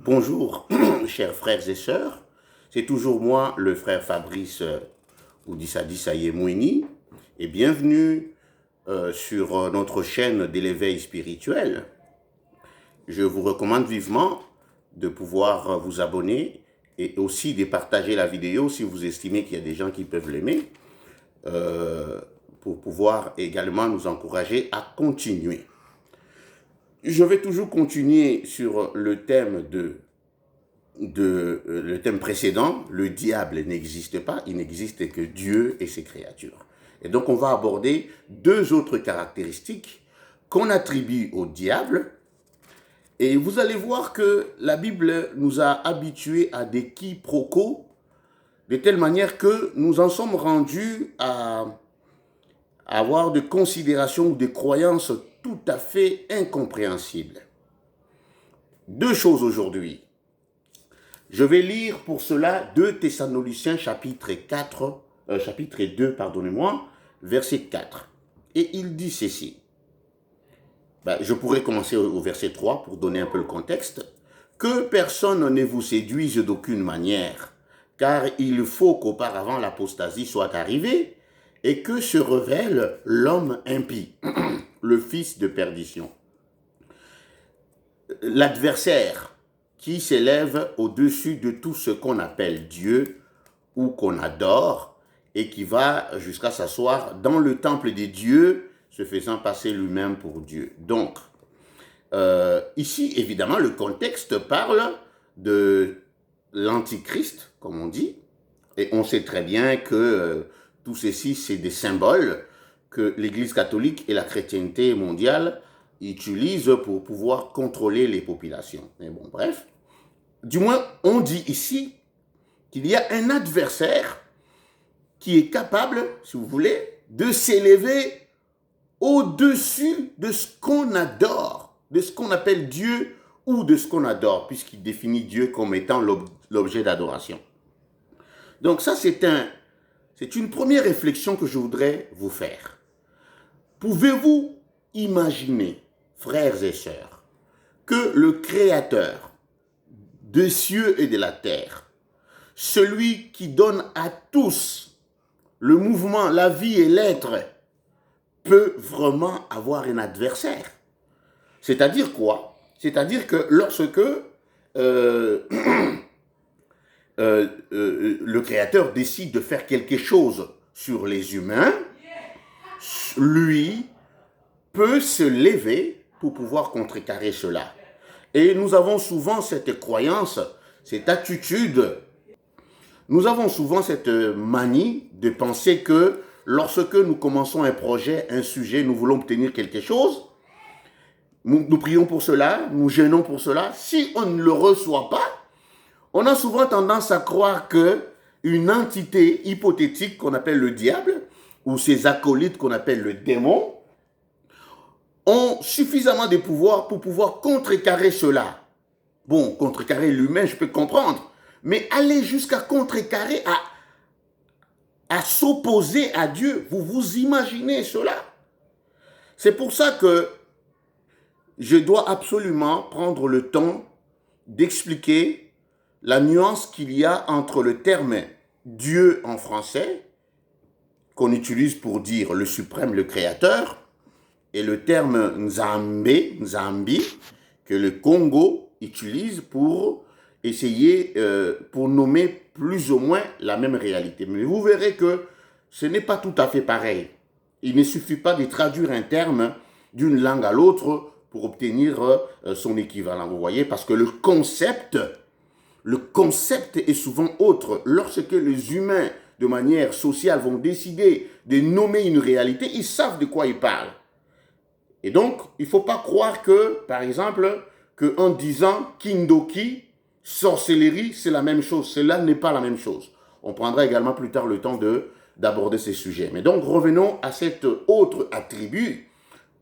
Bonjour, chers frères et sœurs. C'est toujours moi, le frère Fabrice Oudissadi Mouini, et bienvenue sur notre chaîne de l'éveil spirituel. Je vous recommande vivement de pouvoir vous abonner et aussi de partager la vidéo si vous estimez qu'il y a des gens qui peuvent l'aimer, pour pouvoir également nous encourager à continuer. Je vais toujours continuer sur le thème le thème précédent. Le diable n'existe pas, il n'existe que Dieu et ses créatures. Et donc on va aborder deux autres caractéristiques qu'on attribue au diable. Et vous allez voir que la Bible nous a habitués à des quiproquos, de telle manière que nous en sommes rendus à avoir de considérations ou des croyances tout à fait incompréhensibles. Deux choses aujourd'hui. Je vais lire pour cela 2 Thessaloniciens chapitre 2, verset 4. Et il dit ceci. Je pourrais commencer au verset 3 pour donner un peu le contexte. Que personne ne vous séduise d'aucune manière, car il faut qu'auparavant l'apostasie soit arrivée et que se révèle l'homme impie, le fils de perdition. L'adversaire qui s'élève au-dessus de tout ce qu'on appelle Dieu ou qu'on adore et qui va jusqu'à s'asseoir dans le temple des dieux, se faisant passer lui-même pour Dieu. Donc, ici, évidemment, le contexte parle de l'antichrist, comme on dit, et on sait très bien que tout ceci, c'est des symboles que l'Église catholique et la chrétienté mondiale utilisent pour pouvoir contrôler les populations. Mais bon, bref. Du moins, on dit ici qu'il y a un adversaire qui est capable, si vous voulez, de s'élever au-dessus de ce qu'on adore, de ce qu'on appelle Dieu ou de ce qu'on adore, puisqu'il définit Dieu comme étant l'objet d'adoration. Donc ça, c'est une première réflexion que je voudrais vous faire. Pouvez-vous imaginer, frères et sœurs, que le Créateur des cieux et de la terre, celui qui donne à tous le mouvement, la vie et l'être, peut vraiment avoir un adversaire? C'est-à-dire quoi? C'est-à-dire que lorsque le Créateur décide de faire quelque chose sur les humains, lui peut se lever pour pouvoir contrecarrer cela. Et nous avons souvent cette croyance, cette attitude, nous avons souvent cette manie de penser que lorsque nous commençons un projet, un sujet, nous voulons obtenir quelque chose, nous prions pour cela, nous jeûnons pour cela. Si on ne le reçoit pas, on a souvent tendance à croire qu'une entité hypothétique qu'on appelle le diable, ou ses acolytes qu'on appelle le démon, ont suffisamment de pouvoir pour pouvoir contrecarrer cela. Bon, contrecarrer l'humain, je peux comprendre, mais aller jusqu'à contrecarrer, à s'opposer à Dieu, vous imaginez cela? C'est pour ça que je dois absolument prendre le temps d'expliquer la nuance qu'il y a entre le terme Dieu en français, qu'on utilise pour dire le suprême, le créateur, et le terme Nzambi, que le Congo utilise pour essayer, pour nommer plus ou moins la même réalité. Mais vous verrez que ce n'est pas tout à fait pareil. Il ne suffit pas de traduire un terme d'une langue à l'autre pour obtenir son équivalent, vous voyez, parce que le concept est souvent autre. Lorsque les humains, de manière sociale, vont décider de nommer une réalité, ils savent de quoi ils parlent. Et donc, il ne faut pas croire que, par exemple, qu'en disant Kindoki, sorcellerie, c'est la même chose. Cela n'est pas la même chose. On prendra également plus tard le temps d'aborder ces sujets. Mais donc, revenons à cet autre attribut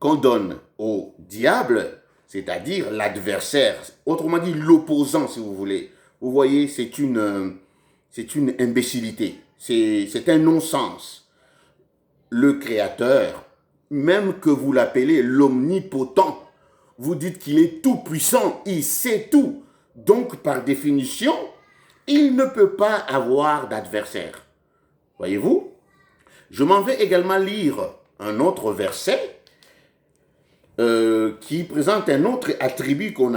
qu'on donne au diable, c'est-à-dire l'adversaire, autrement dit l'opposant, si vous voulez. Vous voyez, c'est une imbécilité, c'est un non-sens. Le Créateur, même que vous l'appelez l'omnipotent, vous dites qu'il est tout puissant, il sait tout. Donc, par définition, il ne peut pas avoir d'adversaire. Voyez-vous? Je m'en vais également lire un autre verset qui présente un autre attribut qu'on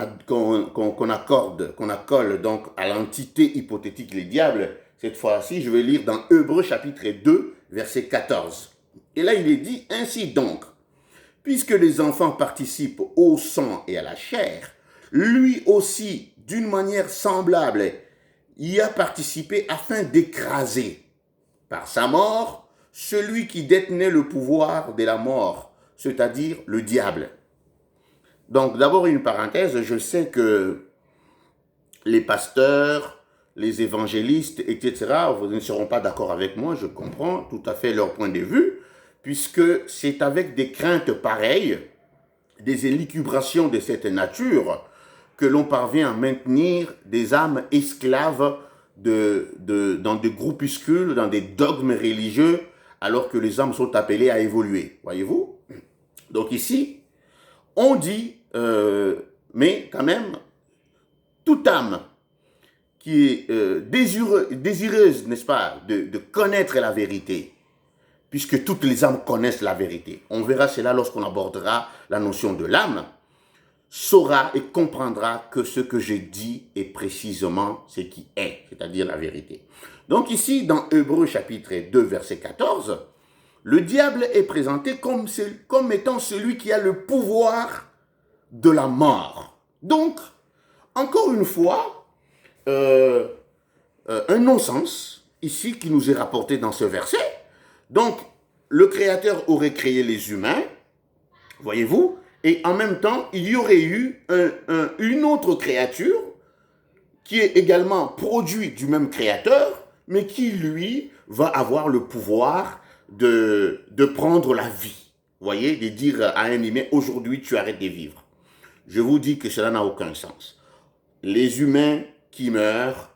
accole donc à l'entité hypothétique, les diables. Cette fois-ci, je vais lire dans Hébreux chapitre 2, verset 14. Et là, il est dit, ainsi donc, puisque les enfants participent au sang et à la chair, lui aussi, d'une manière semblable, y a participé afin d'écraser, par sa mort, celui qui détenait le pouvoir de la mort, c'est-à-dire le diable. Donc, d'abord une parenthèse, je sais que les pasteurs, les évangélistes, etc., vous ne seront pas d'accord avec moi, je comprends tout à fait leur point de vue, puisque c'est avec des craintes pareilles, des élucubrations de cette nature, que l'on parvient à maintenir des âmes esclaves dans des groupuscules, dans des dogmes religieux, alors que les âmes sont appelées à évoluer. Voyez-vous? Donc ici, on dit, mais quand même, toute âme qui est désireuse, n'est-ce pas, de connaître la vérité, puisque toutes les âmes connaissent la vérité. On verra cela lorsqu'on abordera la notion de l'âme, saura et comprendra que ce que je dis est précisément ce qui est, c'est-à-dire la vérité. Donc ici, dans Hébreux chapitre 2, verset 14, le diable est présenté comme étant celui qui a le pouvoir de la mort. Donc, encore une fois, un non-sens ici qui nous est rapporté dans ce verset. Donc, le Créateur aurait créé les humains, voyez-vous, et en même temps, il y aurait eu une autre créature qui est également produit du même Créateur, mais qui, lui, va avoir le pouvoir de prendre la vie. Vous voyez, de dire à un humain, aujourd'hui, tu arrêtes de vivre. Je vous dis que cela n'a aucun sens. Les humains qui meurent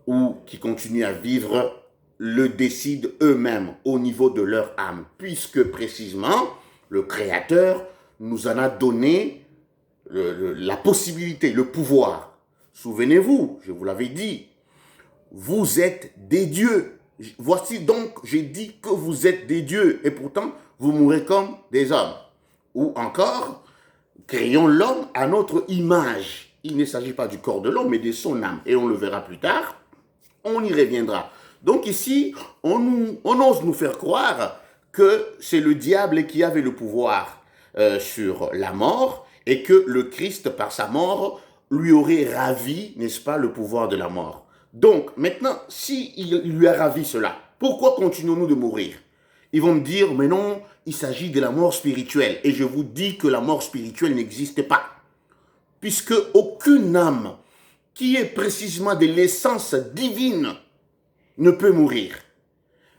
ou qui continuent à vivre le décident eux-mêmes au niveau de leur âme, puisque précisément, le Créateur nous en a donné la possibilité, le pouvoir. Souvenez-vous, je vous l'avais dit, vous êtes des dieux. Voici donc, j'ai dit que vous êtes des dieux, et pourtant, vous mourrez comme des hommes. Ou encore, créons l'homme à notre image. Il ne s'agit pas du corps de l'homme, mais de son âme. Et on le verra plus tard, on y reviendra. Donc ici, on ose nous faire croire que c'est le diable qui avait le pouvoir sur la mort et que le Christ, par sa mort, lui aurait ravi, n'est-ce pas, le pouvoir de la mort. Donc, maintenant, s'il lui a ravi cela, pourquoi continuons-nous de mourir? Ils vont me dire, mais non, il s'agit de la mort spirituelle. Et je vous dis que la mort spirituelle n'existe pas. Puisque aucune âme qui est précisément de l'essence divine ne peut mourir.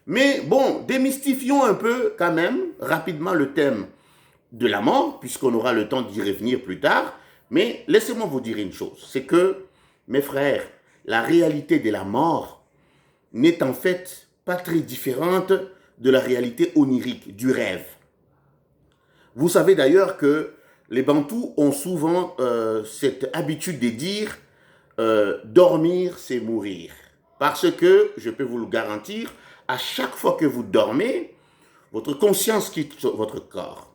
Mais bon, démystifions un peu quand même rapidement le thème de la mort, puisqu'on aura le temps d'y revenir plus tard. Mais laissez-moi vous dire une chose, c'est que, mes frères, la réalité de la mort n'est en fait pas très différente de la réalité onirique, du rêve. Vous savez d'ailleurs que les Bantous ont souvent cette habitude de dire dormir, c'est mourir. Parce que, je peux vous le garantir, à chaque fois que vous dormez, votre conscience quitte votre corps.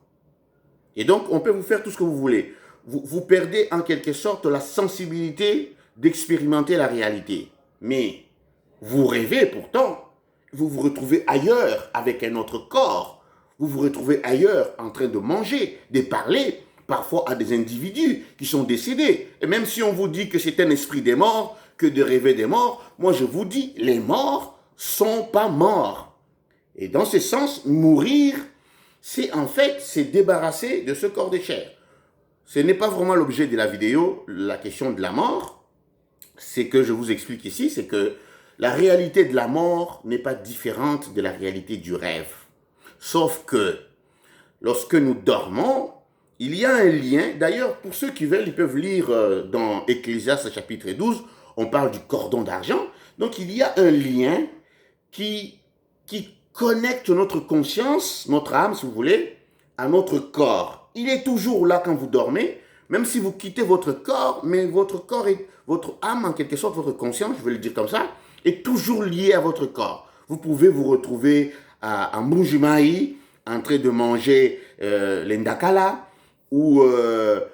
Et donc, on peut vous faire tout ce que vous voulez. Vous perdez en quelque sorte la sensibilité d'expérimenter la réalité. Mais vous rêvez pourtant, vous vous retrouvez ailleurs avec un autre corps. Vous vous retrouvez ailleurs en train de manger, de parler, parfois à des individus qui sont décédés. Et même si on vous dit que c'est un esprit des morts, que de rêver des morts, moi je vous dis, les morts sont pas morts. Et dans ce sens, mourir, c'est en fait se débarrasser de ce corps de chair. Ce n'est pas vraiment l'objet de la vidéo, la question de la mort. C'est que je vous explique ici, c'est que la réalité de la mort n'est pas différente de la réalité du rêve. Sauf que lorsque nous dormons, il y a un lien. D'ailleurs, pour ceux qui veulent, ils peuvent lire dans Ecclésiaste chapitre 12, on parle du cordon d'argent. Donc il y a un lien qui connecte notre conscience, notre âme si vous voulez, à notre corps. Il est toujours là quand vous dormez, même si vous quittez votre corps, mais votre corps est, votre âme en quelque sorte, votre conscience, je vais le dire comme ça, est toujours liée à votre corps. Vous pouvez vous retrouver à Mbujimayi, en train de manger l'Indakala, ou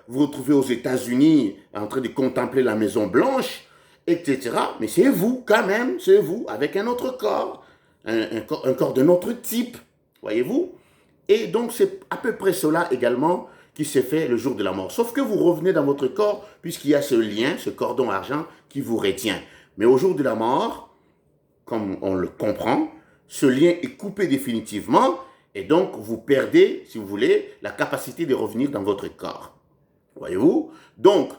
vous retrouvez aux États-Unis en train de contempler la Maison Blanche, etc. Mais c'est vous quand même, c'est vous, avec un autre corps, un corps de notre type, voyez-vous. Et donc c'est à peu près cela également qui s'est fait le jour de la mort. Sauf que vous revenez dans votre corps, puisqu'il y a ce lien, ce cordon argent qui vous retient. Mais au jour de la mort, comme on le comprend, ce lien est coupé définitivement, et donc vous perdez, si vous voulez, la capacité de revenir dans votre corps. Voyez-vous? Donc,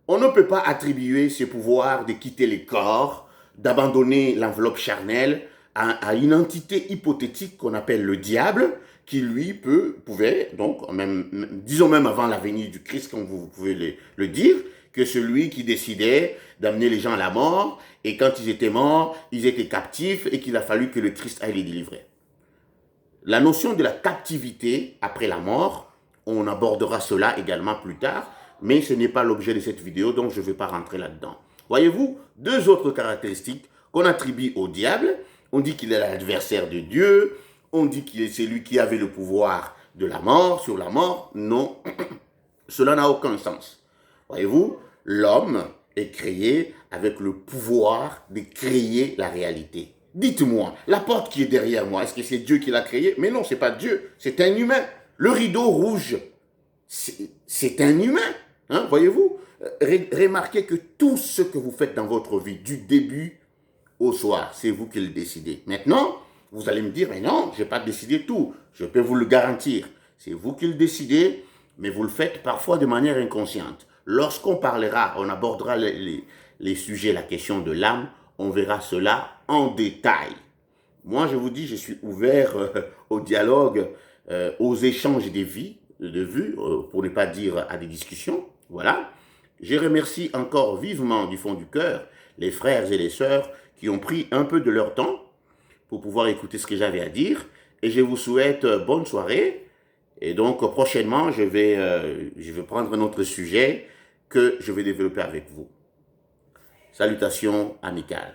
on ne peut pas attribuer ce pouvoir de quitter les corps, d'abandonner l'enveloppe charnelle à une entité hypothétique qu'on appelle le diable, qui lui pouvait, donc, disons même avant la venue du Christ, comme vous pouvez le dire, que celui qui décidait d'amener les gens à la mort, et quand ils étaient morts, ils étaient captifs, et qu'il a fallu que le Christ aille les délivrer. La notion de la captivité après la mort, on abordera cela également plus tard, mais ce n'est pas l'objet de cette vidéo, donc je ne vais pas rentrer là-dedans. Voyez-vous, deux autres caractéristiques qu'on attribue au diable. On dit qu'il est l'adversaire de Dieu, on dit qu'il est celui qui avait le pouvoir de la mort, sur la mort. Non, cela n'a aucun sens. Voyez-vous, l'homme est créé avec le pouvoir de créer la réalité. Dites-moi, la porte qui est derrière moi, est-ce que c'est Dieu qui l'a créée? Mais non, ce n'est pas Dieu, c'est un humain. Le rideau rouge, c'est un humain. Hein, voyez-vous, remarquez que tout ce que vous faites dans votre vie, du début au soir, c'est vous qui le décidez. Maintenant, vous allez me dire, mais non, je n'ai pas décidé tout. Je peux vous le garantir. C'est vous qui le décidez, mais vous le faites parfois de manière inconsciente. Lorsqu'on parlera, on abordera les sujets, la question de l'âme, on verra cela en détail. Moi, je vous dis, je suis ouvert au dialogue, aux échanges de vues, pour ne pas dire à des discussions. Voilà. Je remercie encore vivement du fond du cœur les frères et les sœurs qui ont pris un peu de leur temps pour pouvoir écouter ce que j'avais à dire. Et je vous souhaite bonne soirée. Et donc, prochainement, je vais prendre un autre sujet que je vais développer avec vous. Salutations amicales.